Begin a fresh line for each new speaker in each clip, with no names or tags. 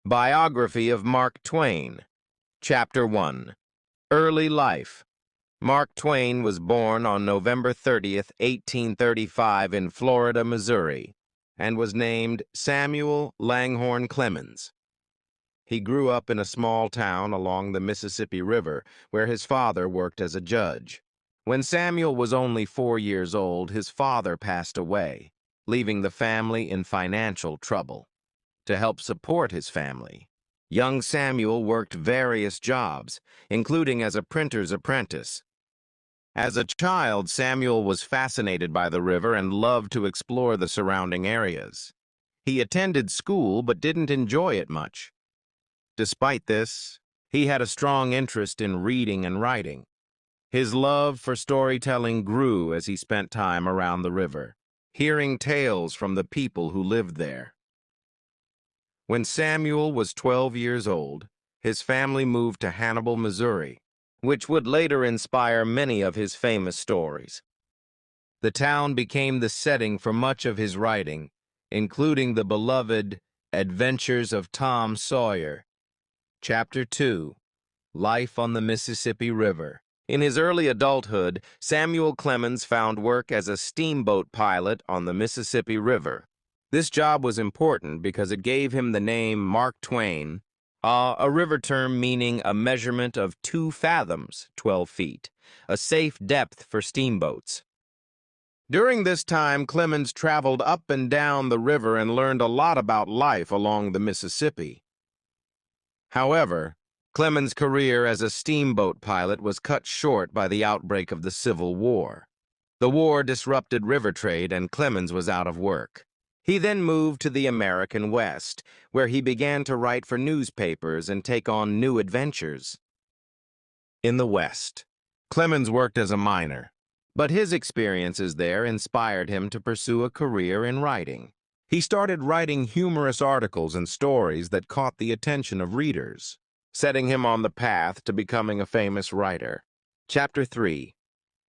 Biography of Mark Twain. Chapter 1. Early Life. Mark Twain was born on November 30th, 1835 in Florida, Missouri, and was named Samuel Langhorne Clemens. He grew up in a small town along the Mississippi River, where his father worked as a judge. When Samuel was only 4 years old, his father passed away, leaving the family in financial trouble. To help support his family, young Samuel worked various jobs, including as a printer's apprentice. As a child, Samuel was fascinated by the river and loved to explore the surrounding areas. He attended school but didn't enjoy it much. Despite this, he had a strong interest in reading and writing. His love for storytelling grew as he spent time around the river, hearing tales from the people who lived there. When Samuel was 12 years old, his family moved to Hannibal, Missouri, which would later inspire many of his famous stories. The town became the setting for much of his writing, including the beloved Adventures of Tom Sawyer. Chapter 2. Life on the Mississippi River. In his early adulthood, Samuel Clemens found work as a steamboat pilot on the Mississippi River. This job was important because it gave him the name Mark Twain, a river term meaning a measurement of 2 fathoms, 12 feet, a safe depth for steamboats. During this time, Clemens traveled up and down the river and learned a lot about life along the Mississippi. However, Clemens' career as a steamboat pilot was cut short by the outbreak of the Civil War. The war disrupted river trade and Clemens was out of work. He then moved to the American West, where he began to write for newspapers and take on new adventures. In the West, Clemens worked as a miner, but his experiences there inspired him to pursue a career in writing. He started writing humorous articles and stories that caught the attention of readers, setting him on the path to becoming a famous writer. Chapter 3.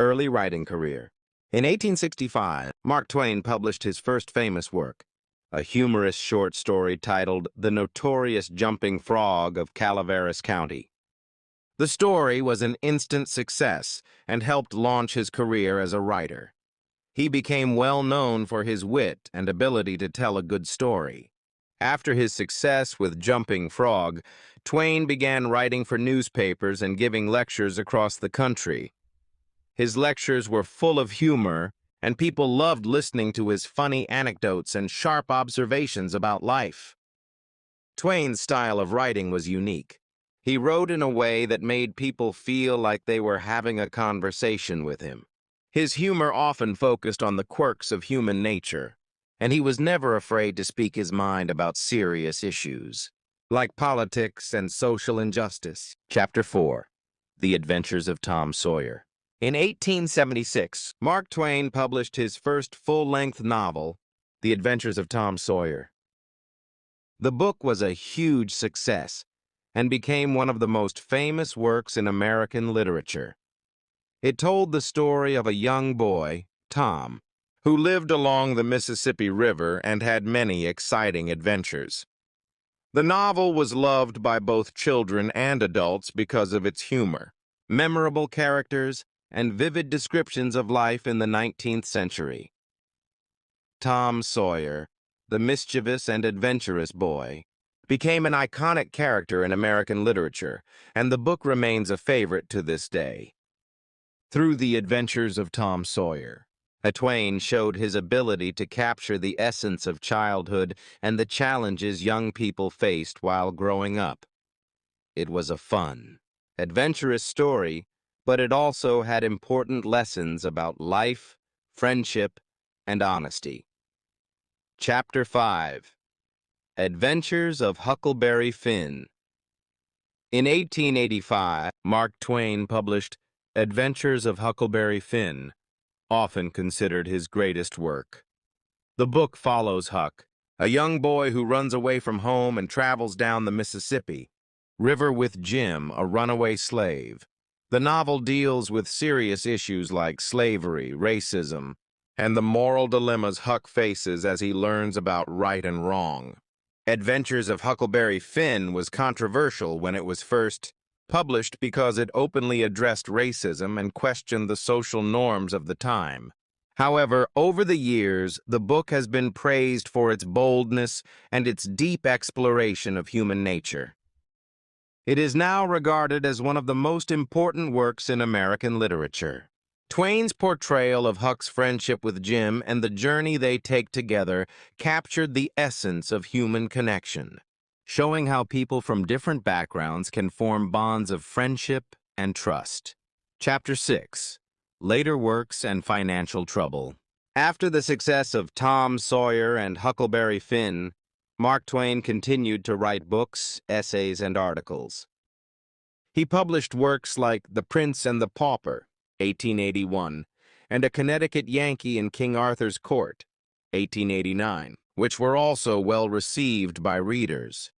Early Writing Career. In 1865, Mark Twain published his first famous work, a humorous short story titled The Notorious Jumping Frog of Calaveras County. The story was an instant success and helped launch his career as a writer. He became well known for his wit and ability to tell a good story. After his success with Jumping Frog, Twain began writing for newspapers and giving lectures across the country. His lectures were full of humor, and people loved listening to his funny anecdotes and sharp observations about life. Twain's style of writing was unique. He wrote in a way that made people feel like they were having a conversation with him. His humor often focused on the quirks of human nature, and he was never afraid to speak his mind about serious issues, like politics and social injustice. Chapter 4. The Adventures of Tom Sawyer. In 1876, Mark Twain published his first full-length novel, The Adventures of Tom Sawyer. The book was a huge success and became one of the most famous works in American literature. It told the story of a young boy, Tom, who lived along the Mississippi River and had many exciting adventures. The novel was loved by both children and adults because of its humor, memorable characters, and vivid descriptions of life in the 19th century. Tom Sawyer, the mischievous and adventurous boy, became an iconic character in American literature, and the book remains a favorite to this day. Through The Adventures of Tom Sawyer, Twain showed his ability to capture the essence of childhood and the challenges young people faced while growing up. It was a fun, adventurous story, but it also had important lessons about life, friendship, and honesty. Chapter 5. Adventures of Huckleberry Finn. In 1885, Mark Twain published Adventures of Huckleberry Finn, often considered his greatest work. The book follows Huck, a young boy who runs away from home and travels down the Mississippi River with Jim, a runaway slave. The novel deals with serious issues like slavery, racism, and the moral dilemmas Huck faces as he learns about right and wrong. Adventures of Huckleberry Finn was controversial when it was first published because it openly addressed racism and questioned the social norms of the time. However, over the years, the book has been praised for its boldness and its deep exploration of human nature. It is now regarded as one of the most important works in American literature. Twain's portrayal of Huck's friendship with Jim and the journey they take together captured the essence of human connection, showing how people from different backgrounds can form bonds of friendship and trust. Chapter 6. Later Works and Financial Trouble. After the success of Tom Sawyer and Huckleberry Finn, Mark Twain continued to write books, essays, and articles. He published works like The Prince and the Pauper, 1881, and A Connecticut Yankee in King Arthur's Court, 1889, which were also well received by readers.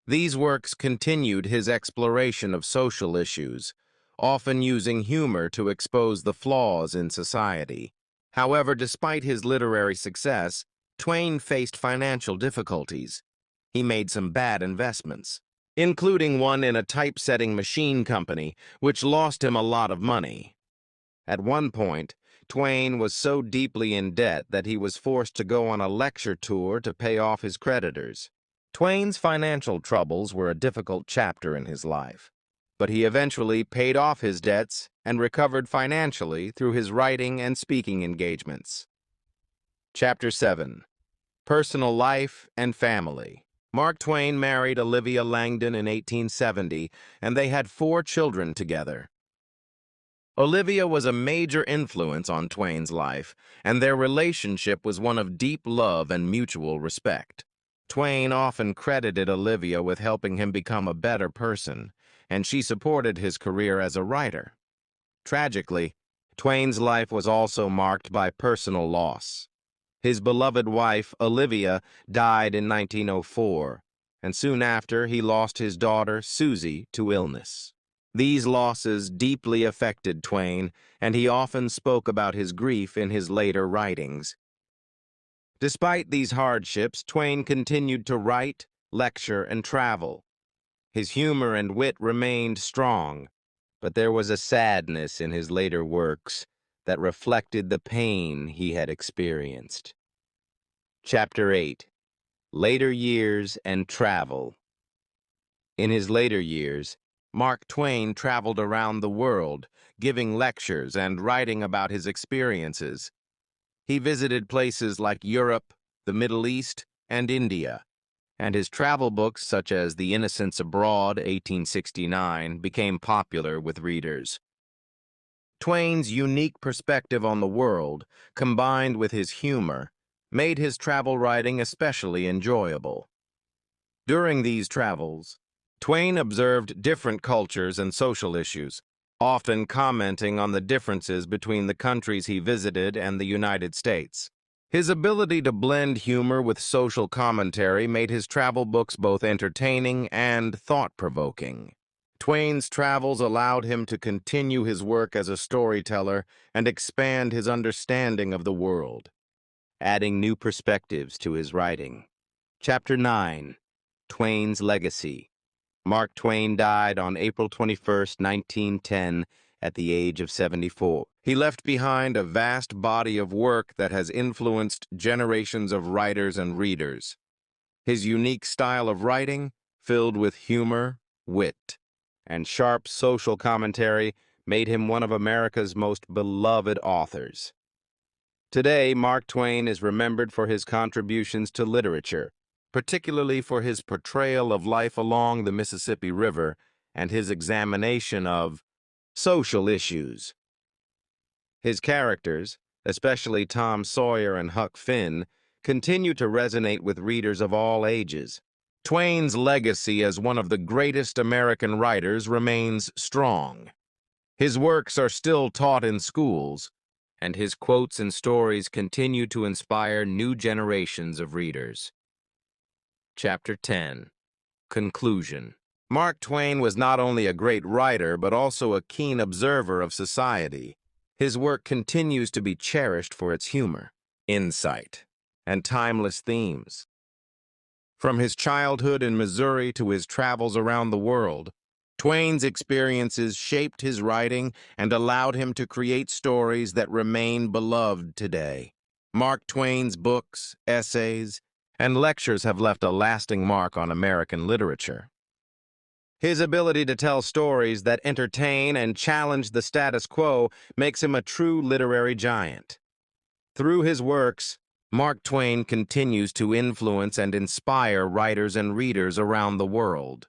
These works continued his exploration of social issues, often using humor to expose the flaws in society. However, despite his literary success, Twain faced financial difficulties. He made some bad investments, including one in a typesetting machine company, which lost him a lot of money. At one point, Twain was so deeply in debt that he was forced to go on a lecture tour to pay off his creditors. Twain's financial troubles were a difficult chapter in his life, but he eventually paid off his debts and recovered financially through his writing and speaking engagements. Chapter 7. Personal Life and Family. Mark Twain married Olivia Langdon in 1870, and they had 4 children together. Olivia was a major influence on Twain's life, and their relationship was one of deep love and mutual respect. Twain often credited Olivia with helping him become a better person, and she supported his career as a writer. Tragically, Twain's life was also marked by personal loss. His beloved wife, Olivia, died in 1904, and soon after he lost his daughter, Susie, to illness. These losses deeply affected Twain, and he often spoke about his grief in his later writings. Despite these hardships, Twain continued to write, lecture, and travel. His humor and wit remained strong, but there was a sadness in his later works that reflected the pain he had experienced. Chapter 8. Later Years and Travel. In his later years, Mark Twain traveled around the world, giving lectures and writing about his experiences. He visited places like Europe, the Middle East, and India, and his travel books such as The Innocents Abroad, 1869, became popular with readers. Twain's unique perspective on the world, combined with his humor, made his travel writing especially enjoyable. During these travels, Twain observed different cultures and social issues, often commenting on the differences between the countries he visited and the United States. His ability to blend humor with social commentary made his travel books both entertaining and thought-provoking. Twain's travels allowed him to continue his work as a storyteller and expand his understanding of the world, adding new perspectives to his writing. Chapter 9. Twain's Legacy. Mark Twain died on April 21, 1910, at the age of 74. He left behind a vast body of work that has influenced generations of writers and readers. His unique style of writing, filled with humor, wit, and sharp social commentary, made him one of America's most beloved authors. Today, Mark Twain is remembered for his contributions to literature, particularly for his portrayal of life along the Mississippi River and his examination of social issues. His characters, especially Tom Sawyer and Huck Finn, continue to resonate with readers of all ages. Twain's legacy as one of the greatest American writers remains strong. His works are still taught in schools, and his quotes and stories continue to inspire new generations of readers. Chapter 10. Conclusion. Mark Twain was not only a great writer, but also a keen observer of society. His work continues to be cherished for its humor, insight, and timeless themes. From his childhood in Missouri to his travels around the world, Twain's experiences shaped his writing and allowed him to create stories that remain beloved today. Mark Twain's books, essays, and lectures have left a lasting mark on American literature. His ability to tell stories that entertain and challenge the status quo makes him a true literary giant. Through his works, Mark Twain continues to influence and inspire writers and readers around the world.